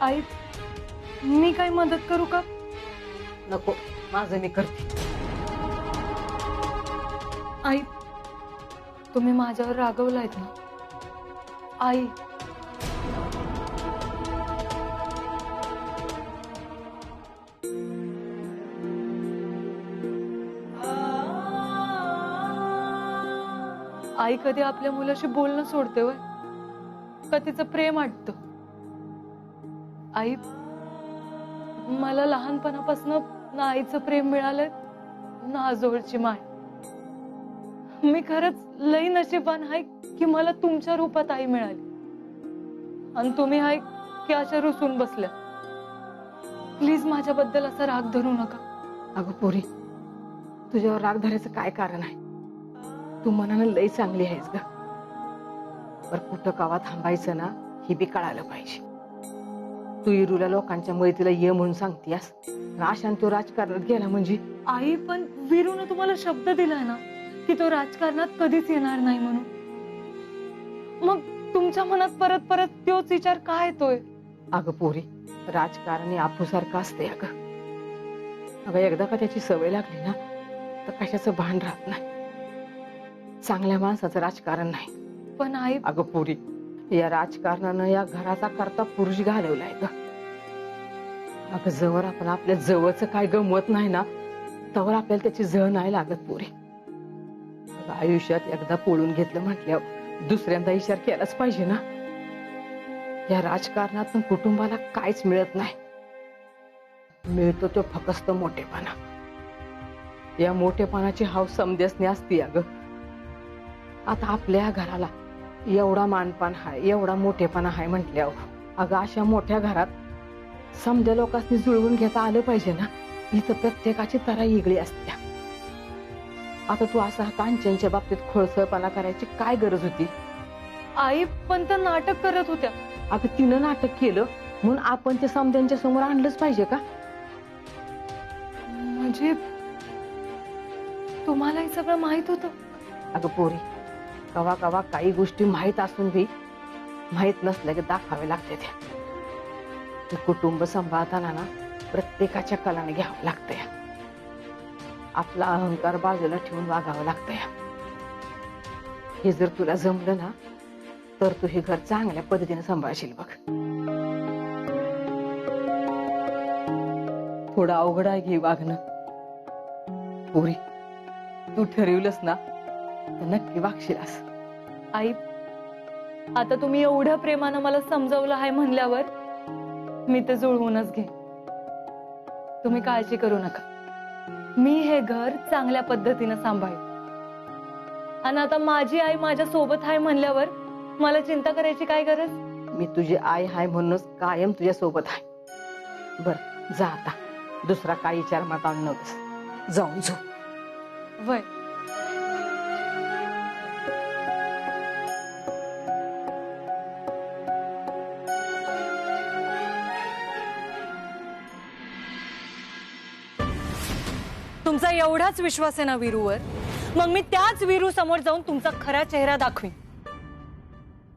आई मी काही मदत करू का? नको, माझं मी करते. आई तुम्ही माझ्यावर रागवलायत ना? आई आई कधी आपल्या मुलाशी बोलणं सोडते वय का तिचं प्रेम आटतं? आई मला लहानपणापासून ना आईचं प्रेम मिळालंय ना आजोळची माय. मी खरंच लई नशिबान आहे की मला तुमच्या रूपात आई मिळाली आणि तुम्ही आहे की अशा रुसून बसल्या. प्लीज माझ्याबद्दल असा राग धरू नका. अगं पोरी, तुझ्यावर राग धरायचं काय कारण आहे? तू मनानं लई चांगली आहेस ग. पर कुठं कावा थांबायचं ना हे बी कळालं पाहिजे. तू इरूला लोकांच्या मैत्रीला ये म्हणून सांगतीयास, आशान तो राजकारणात गेला म्हणजे? आई पण वीरूने तुम्हाला शब्द दिलाय ना की तो राजकारणात कधीच येणार नाही म्हणून. मग तुमच्या मनात परत परत तोच विचार का येतोय? अगं पोरी, राजकारण हे आपूसारखं असते अगं. अगं एकदा का त्याची सवय लागली ना तर कशाचं भान राहत नाही. चांगल्या माणसाचं राजकारण नाही. पण आई अगं पोरी, या राजकारणानं या घराचा करता पुरुष घालवलाय ग. अगं जवळ आपण आपल्या जवळचं काय गमवत नाही ना तवर आपल्याला त्याची झळ नाही लागत पोरी. अगं आयुष्यात एकदा पोळून घेतलं म्हटल्यावर दुसऱ्यांदा विचार केलाच पाहिजे ना. या राजकारणातून कुटुंबाला काहीच मिळत नाही. मिळतो तो फक्त मोठेपणा. या मोठेपणाची हाव समजसने असते अगं. आता आपल्या घराला एवढा मानपान हाय, एवढा मोठेपणा हाय म्हटल्यावर अगं अशा मोठ्या घरात समध्या लोकांनी जुळवून घेता आलं पाहिजे ना. इथं प्रत्येकाची तरा वेगळी असते. आता तू असा कांचनच्या बाबतीत खोळसळपणा करायची काय गरज होती? आई पण तर नाटक करत होत्या. अगं तिनं नाटक केलं म्हणून आपण ते समध्यांच्या समोर आणलंच पाहिजे का? म्हणजे तुम्हाला हे सगळं माहित होतं? अगं पोरी, कवा कवा काही गोष्टी माहित असून बी माहित नसल्या की दाखवावे लागते. ते कुटुंब सांभाळताना ना प्रत्येकाच्या कलाने घ्यावं लागतंय. आपला अहंकार बाजूला ठेवून वागावं लागतंय. हे जर तुला जमलं ना तर तू हे घर चांगल्या पद्धतीने सांभाळशील बघ. थोडं अवघड आहे घे वागणं पोरी. तू ठरवलंस ना तर नक्की वागशीलास. आई आता तुम्ही एवढ्या प्रेमानं मला समजावलं आहे म्हणल्यावर मी ते जुळवूनच घे. तुम्ही काळजी करू नका. मी हे घर चांगल्या पद्धतीनं सांभाळेन. आणि आता माझी आई माझ्या सोबत आहे म्हणल्यावर मला चिंता करायची काय गरज? मी तुझी आई हाय म्हणूनच कायम तुझ्या सोबत आहे. बर जा आता. दुसरा काय विचार मत आणू नकोस. जाऊन झोप. वय तुमचा एवढाच विश्वास आहे ना वीरूवर, मग मी त्याच वीरू समोर जाऊन तुमचा खरा चेहरा दाखवीन.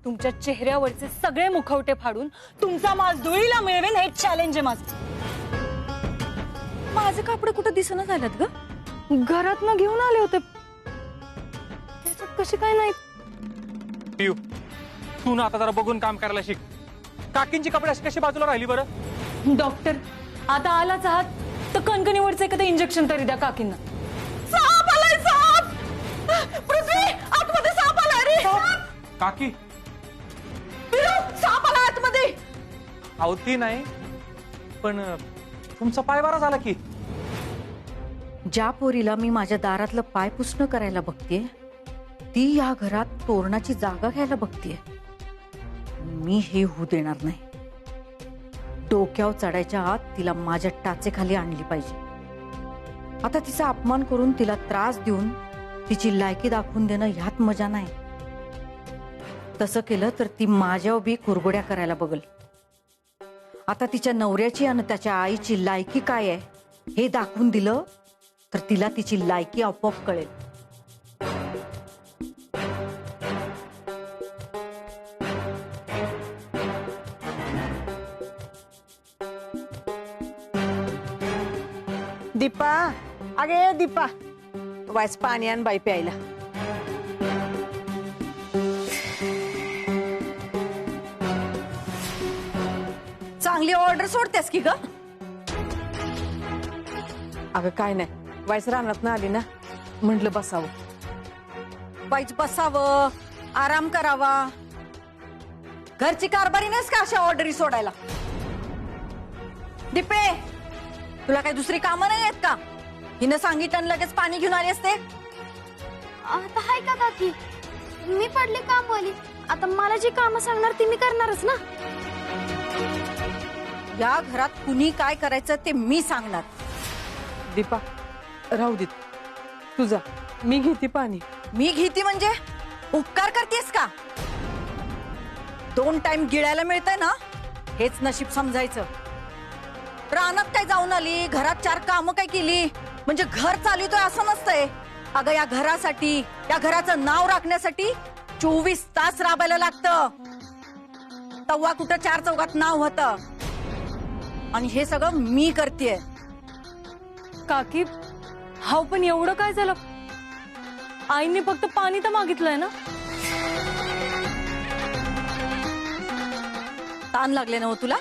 तुमच्या चेहऱ्यावरचे सगळे मुखवटे फाडून तुमचा माज धुळीला मिळवेन. हे चॅलेंज आहे माझं. माझे कापडे कुठं दिसणं झालेत ग? घरात ना घेऊन आले होते. त्याच्यात कशी काय नाही? पियू, तू ना आता जरा बघून काम करायला शिक. काकींची कपडे अशी कशी बाजूला राहिली बरं? डॉक्टर आता आलाच आहात तर कणकणीवरचं एखादं इंजेक्शन तरी द्या काकींना. साप आलाय, साप! पृथ्वी, आतमध्ये साप आलाय रे! काकी साप आला आतमध्ये. अहो ती नाही, पण तुमचा पाय बरा झाला की. ज्या पोरीला मी माझ्या दारातलं पाय पुसणं करायला बघतेय ती या घरात तोरणाची जागा घ्यायला बघतेय. मी हे होऊ देणार नाही. डोक्यावर चढायच्या आत तिला माझ्या टाचेखाली आणली पाहिजे. आता तिचा अपमान करून तिला त्रास देऊन तिची लायकी दाखवून देणं ह्यात मजा नाही. तसं केलं तर ती माझ्यावर बी कुरगुड्या करायला बघल. आता तिच्या नवऱ्याची आणि त्याच्या आईची लायकी काय आहे हे दाखवून दिलं तर तिला तिची लायकी आपोआप कळेल. दीपा, अगे दीपा, वायस पाणी आण बाई प्यायला. चांगली ऑर्डर सोडतेस की ग. अगं काय नाही, वायस रानात ना आली ना, म्हटलं बसावं. बाईच बसावं, आराम करावा. घरची कारभारी नाहीस का अशा ऑर्डरी सोडायला? दीपे, तुला काही दुसरी कामं नाही आहेत का? हिनं सांगितलं लगेच पाणी घेऊन आली असते. आता हाय का काकी, मी पडली कामवाली. आता मला जी कामं सांगणार ती मी करणारच ना. या घरात कुणी काय करायचं ते मी सांगणार. दीपा, राहू दे तुझा, मी घेते पाणी. मी घेती म्हणजे उपकार करतेस का? 2 टाइम गिळायला मिळतंय ना, हेच नशीब समजायचं. रानात काय जाऊन आली, घरात 4 कामं काय केली म्हणजे घर चालवतोय असं नसतंय. अगं या घरासाठी, या घराचं नाव राखण्यासाठी 24 तास राबायला लागतं. तव्हा कुठं 4 चौघात नाव होतं. आणि हे सगळं मी करतेय. काकी, हाव पण एवढं काय झालं? आईने फक्त पाणी तर मागितलंय ना. ताण लागले ना हो तुला?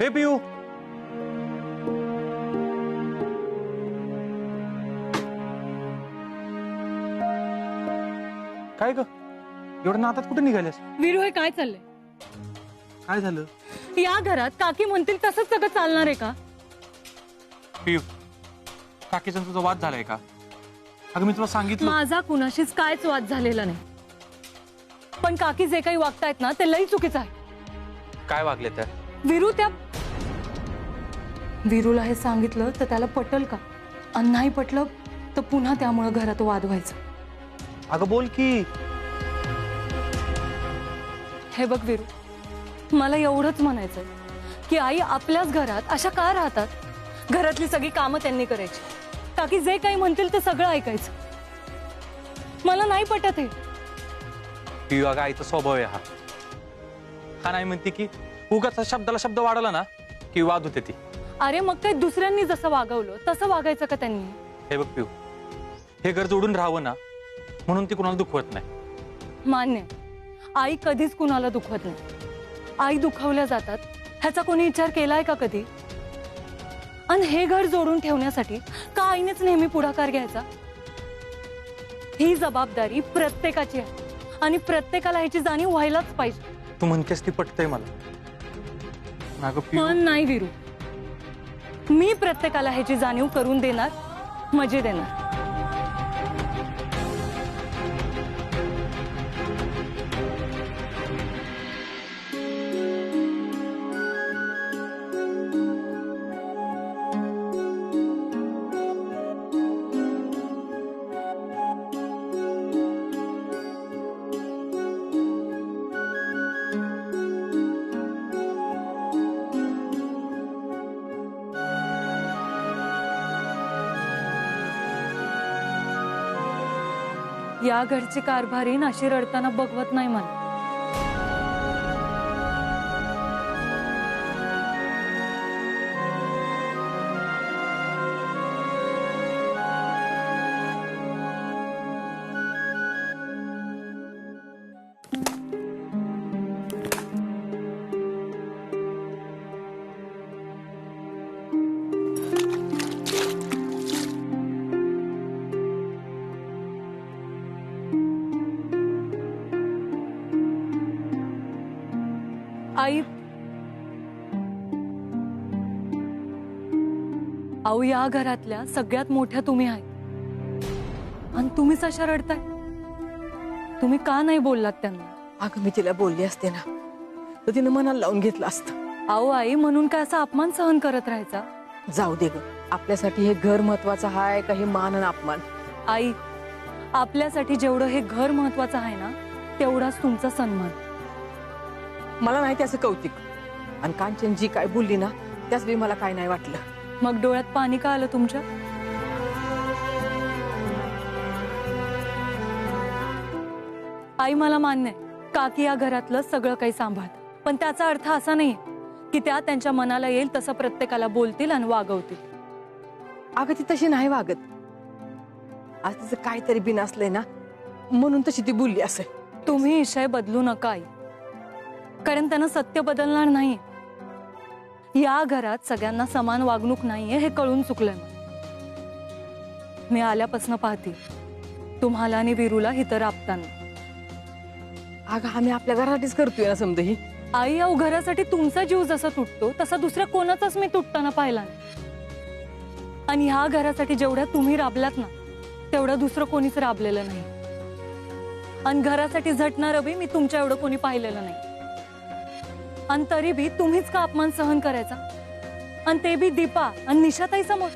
हे पियू, काय ग एवढं नातात कुठे निघाल्यास? वीरू, हे काय चाललंय? काय झालं? या घरात काकी म्हणतील तसंच सगळं चालणार आहे का? पियू, काकीचा तुझा वाद झालाय का? अगं मी तुला सांगितलं. माझा कुणाशीच कायच वाद झालेला नाही, पण काकी जे काही वागतायत ना ते लई चुकीचं आहे. काय वागले तर? वीरूला हे सांगितलं तर त्याला पटल का? आणि नाही पटलं तर पुन्हा त्यामुळे घरात वाद व्हायचं. अगं बोल की. हे बघ वीरू, मला एवढंच म्हणायचंय की आई आपल्याच घरात अशा का राहतात? घरातली सगळी कामं त्यांनी करायची, काकी जे काही म्हणतील ते सगळं ऐकायचं. मला नाही पटत हे. पियू, अगं आईचा स्वभाव आहे हा. हा नाही म्हणते की उगाच शब्दाला शब्द वाढला ना की वाद होते ती. अरे मग काय दुसऱ्यांनी जसं वागवलं तसं वागायचं का त्यांनी? हे बघ पियू, हे घर जोडून राहावं ना म्हणून ती कुणाला दुखवत नाही. मान्य आहे, आई कधीच कुणाला दुखवत नाही. आई दुखावल्या जातात ह्याचा कोणी विचार केलाय का कधी? आणि हे घर जोडून ठेवण्यासाठी का आईनेच नेहमी पुढाकार घ्यायचा? ही जबाबदारी प्रत्येकाची आहे आणि प्रत्येकाला ह्याची जाणीव व्हायलाच पाहिजे. तू म्हणतेस ती पटतंय मला. अगं पियू, पण नाही वीरू, मी प्रत्येकाला ह्याची जाणीव करून देणार, मजे देणार. या घरची कारभारीण अशी रडताना बघवत नाही मला. आई, अहो या घरातल्या सगळ्यात मोठ्या तुम्ही आहे आणि तुम्हीच अशा रडताय. तुम्ही का नाही बोललात त्यांना? अगं मी तिला बोलली असते ना तर तिनं मनाला लावून घेतलं असतं. अहो आई, म्हणून काय असा अपमान सहन करत राहायचा? जाऊ दे ग, आपल्यासाठी हे घर महत्वाचं आहे का हे मान आणि अपमान? आई, आपल्यासाठी जेवढं हे घर महत्वाचं आहे ना तेवढाच तुमचा सन्मान. मला नाही त्याचं कौतिक. आणि कांचन जी काय बोलली ना त्याच बी मला काय नाही वाटलं. मग डोळ्यात पाणी का आलं तुमच्या? आई, मला मान्य आहे काकी या घरातलं सगळं काही सांभाळत, पण त्याचा अर्थ असा नाहीये की त्या त्यांच्या मनाला येईल तसं प्रत्येकाला बोलतील आणि वागवतील. अगं ती तशी नाही वागत. आज तिचं काहीतरी बिन असलंय ना म्हणून तशी ती बोलली असेल. तुम्ही विषय बदलू नका आई, कारण त्यानं सत्य बदलणार नाही. या घरात सगळ्यांना समान वागणूक नाहीये हे कळून चुकलंय. मी आल्यापासून पाहते तुम्हाला आणि वीरूला हिथं राबताना. अगं आम्ही आपल्या घरासाठीच करतोय ना समजा ही. आई, अहो घरासाठी तुमचा जीव जसा तुटतो तसा दुसऱ्या कोणाचाच मी तुटताना पाहिला नाही. आणि ह्या घरासाठी जेवढ्या तुम्ही राबलात ना तेवढं दुसरं कोणीच राबलेलं नाही. आणि घरासाठी झटणारं बी मी तुमच्या एवढं कोणी पाहिलेलं नाही. आणि तरी बी तुम्हीच का अपमान सहन करायचा? आणि ते बी दीपा आणि निशाताई समोर.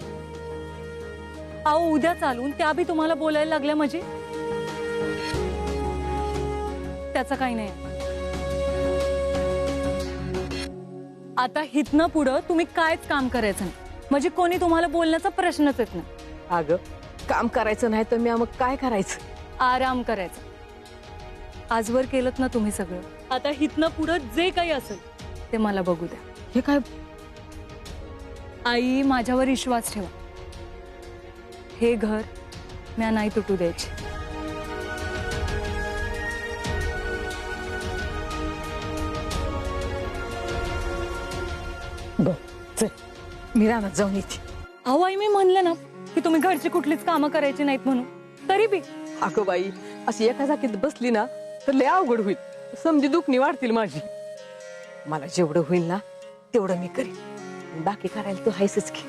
अहो उद्या चालून त्या बी तुम्हाला बोलायला लागल्या म्हणजे त्याचं काही नाही. आता हितनं पुढं तुम्ही कायच काम करायचं नाही, म्हणजे कोणी तुम्हाला बोलण्याचा प्रश्नच येत नाही. अगं काम करायचं नाही तर मी मग काय करायचं? आराम करायचा. आजवर केलत ना तुम्ही सगळं. आता हितनं पुढं जे काही असेल ते मला बघू द्या. हे काय? आई, माझ्यावर विश्वास ठेवा. हे घर म्या नाही तुटू द्यायचे. चल मी रानात जाऊन येते. अहो आई, मी म्हणलं ना की तुम्ही घरची कुठलीच कामं करायची नाहीत म्हणून, तरी बी. अगं बाई, अशी एका जागेत बसली ना तर लय अवघड होईल. समजी दुखणी वाढतील माझी. मला जेवढं होईल ना तेवढं मी करीन. बाकी करायला तू हायसच की.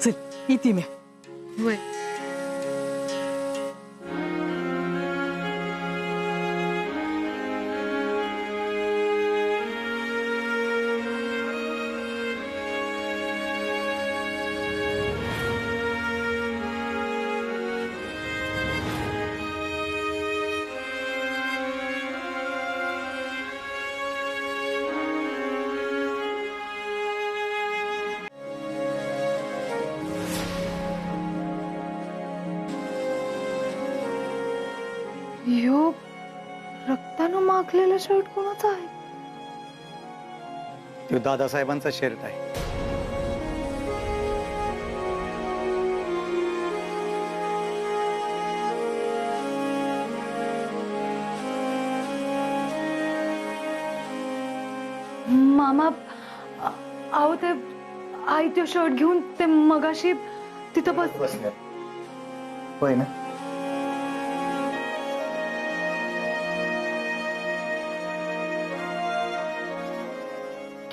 चल येते मी. ह्यो रक्तानं माखलेला शर्ट कोणाचा आहे? तो दादासाहेबांचा शर्ट आहे. मामा, अहो ते आई तो शर्ट घेऊन ते मगाशी तिथं बसल्या होय ना?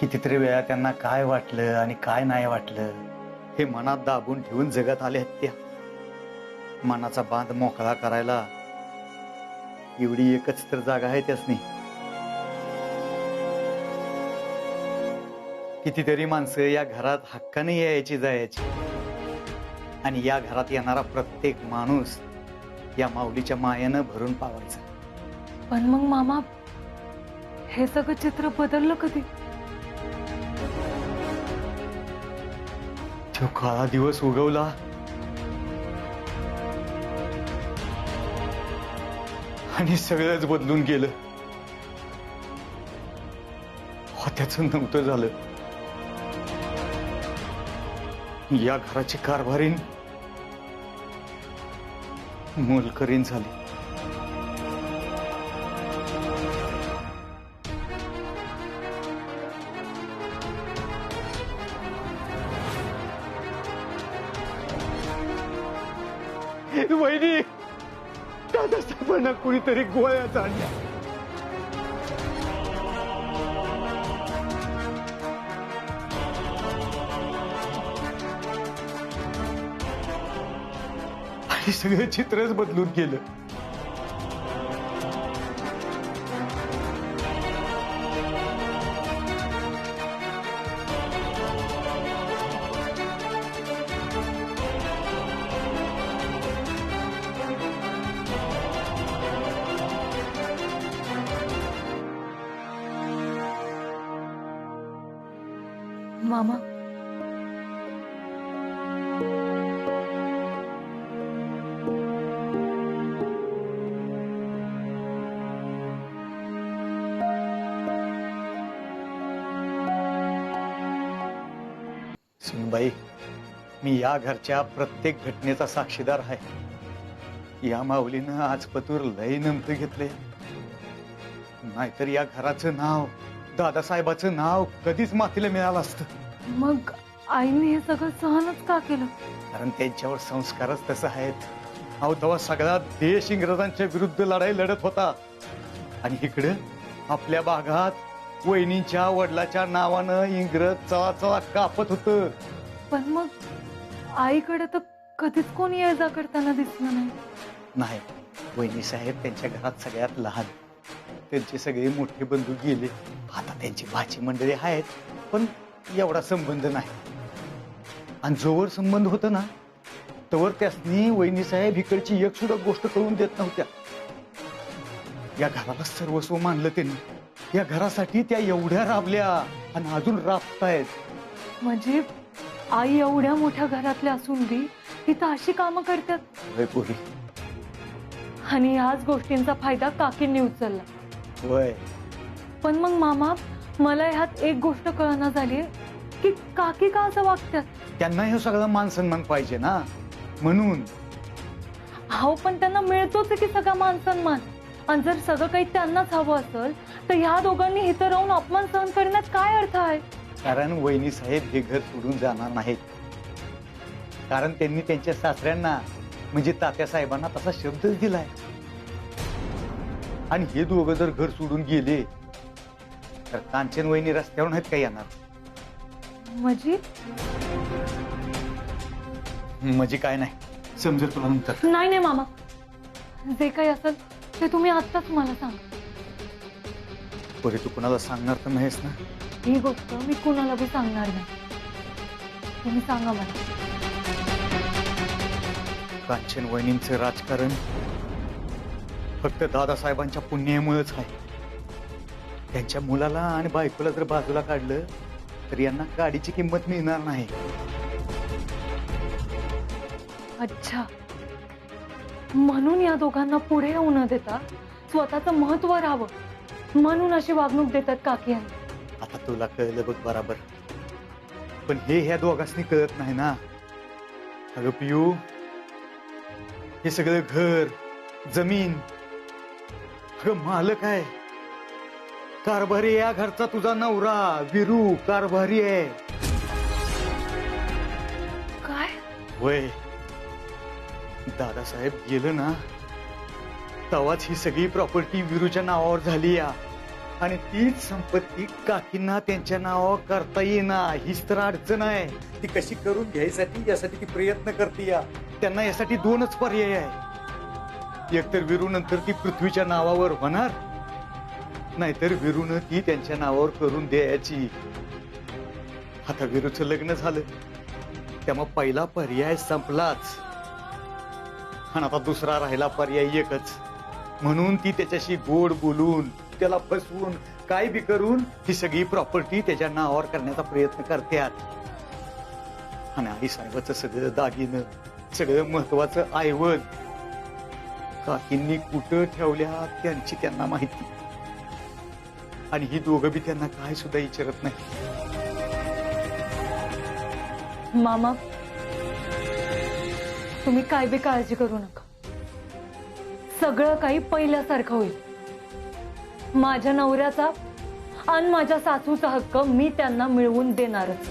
कितीतरी वेळा त्यांना काय वाटलं आणि काय नाही वाटलं हे मनात दाबून ठेवून जगत आले आहेत त्या. मनाचा बांध मोकळा करायला एवढी एकच तर जागा आहे त्यासनी. कितीतरी माणसं या घरात हक्काने यायची जायची आणि या घरात येणारा प्रत्येक माणूस या माऊलीच्या मायेनं भरून पावायचा. पण मग मामा, हे सगळं चित्र बदललं कधी? तो काळा दिवस उगवला आणि सगळंच बदलून गेलं. होत्याचं नव्हतं झालं. या घराची कारभारीण मोलकरीण झाली. वहिनी, दादासाहेबांना कुणीतरी गोळ्या झाडल्या. आणि सगळं चित्रच बदलून गेलं. मामा, सुनबाई, मी या घरच्या प्रत्येक घटनेचा साक्षीदार आहे. या माऊलीनं आज पतूर लय नमतं घेतले. नाहीतर या घराचं नाव, दादासाहेबाचं नाव कधीच मातीला मिळालं असतं. मग आईने हे सगळं सहनच का केलं? कारण त्यांच्यावर संस्कारच तसं आहेत. अहो, तेव्हा सगळा देश इंग्रजांच्या विरुद्ध लढाई लढत होता आणि इकडे आपल्या भागात वहिनींच्या वडिलाच्या नावानं इंग्रज चळा चळा कापत होत. पण मग आईकडे तर कधीच कोणी ये जा करताना दिसलं नाही. नाही, वहिनी साहेब त्यांच्या घरात सगळ्यात लहान. त्यांचे सगळे मोठे बंधू गेले. आता त्यांची भाची मंडळी आहेत, पण एवढा संबंध नाही. आणि जोवर संबंध होता ना, तोवर त्यासनी वहिनी साहेब इकडची एक सुद्धा गोष्ट कळून देत नव्हत्या. या घराला सर्वस्व मानलं त्यांनी. या घरासाठी त्या एवढ्या राबल्या आणि अजून राबतायत. म्हणजे आई एवढ्या मोठ्या घरातल्या असून बी तिथं अशी कामं करतात. होय पोरी, आणि याच गोष्टींचा फायदा काकींनी उचलला. होय. पण मग मामा, मला ह्यात एक गोष्ट कळना झाली की काकी का असं वागतात. त्यांना हे सगळं मान सन्मान पाहिजे ना, म्हणून. हो, पण त्यांना मिळतोच की सगळा मान सन्मान. आणि जर सगळं काही त्यांनाच हवं असेल तर ह्या दोघांनी इथं राहून अपमान सहन करण्यात काय अर्थ आहे? कारण वहिनी साहेब हे घर सोडून जाणार नाहीत. कारण त्यांनी त्यांच्या सासऱ्यांना म्हणजे तात्या साहेबांना तसा शब्दच दिलाय. आणि हे दोघं जर घर सोडून गेले तर कांचन वहिनी रस्त्यावर नाहीत काय येणार. म्हणजे काय नाही, समजेल तुला नंतर. नाही नाही मामा, जे काही असेल ते तुम्ही आत्ताच मला सांगा. पोरी, तू कुणाला सांगणार तर नाहीस ना? ही गोष्ट मी कुणाला बी सांगणार नाही. तुम्ही सांगा मला. कांचन वहिनींचं राजकारण फक्त दादासाहेबांच्या पुण्यामुळेच आहे. त्यांच्या मुलाला आणि बायकोला जर बाजूला काढलं तर यांना गाडीची किंमत मिळणार नाही. अच्छा, म्हणून या दोघांना पुढे येऊ न देता स्वतःचं महत्व राहावं म्हणून अशी वागणूक देतात काकी यांनी. आता तुला कळलं बघ बराबर. पण हे ह्या दोघांनी कळत नाही ना. अगं पियू, हे सगळं घर, जमीन, अगं मालक आहे. कारभारी या घरचा तुझा नवरा विरू कारभारी आहे. काय? वय दादासाहेब गेलं ना, तेव्हाच ही सगळी प्रॉपर्टी विरूच्या नावावर झाली या. आणि तीच संपत्ती काकींना त्यांच्या नावावर करता येईना. हीच तर अडचण आहे. ती कशी करून घ्यायसाठी यासाठी ती प्रयत्न करते या. त्यांना यासाठी दोनच पर्याय आहे. एकतर विरू नंतर ती पृथ्वीच्या नावावर होणार, नाहीतर विरूनं ती त्यांच्या नावावर करून द्यायची. आता विरूचं लग्न झालं त्यामुळे पहिला पर्याय संपलाच. आणि आता दुसरा राहिला पर्याय एकच. म्हणून ती त्याच्याशी गोड बोलून, त्याला फसवून, काय बी करून ही सगळी प्रॉपर्टी त्याच्या नावावर करण्याचा प्रयत्न करतात. आणि आई साहेबाचं सगळं दागिनं, सगळं महत्वाचं ऐवज काकींनी कुठं ठेवल्या त्यांची त्यांना माहिती, आणि ही दोघं बी त्यांना काय सुद्धा विचारत नाही. मामा, तुम्ही काय बी काळजी करू नका. सगळं काही पहिल्यासारखं होईल. माझ्या नवऱ्याचा आणि माझ्या सासूचा हक्क मी त्यांना मिळवून देणारच.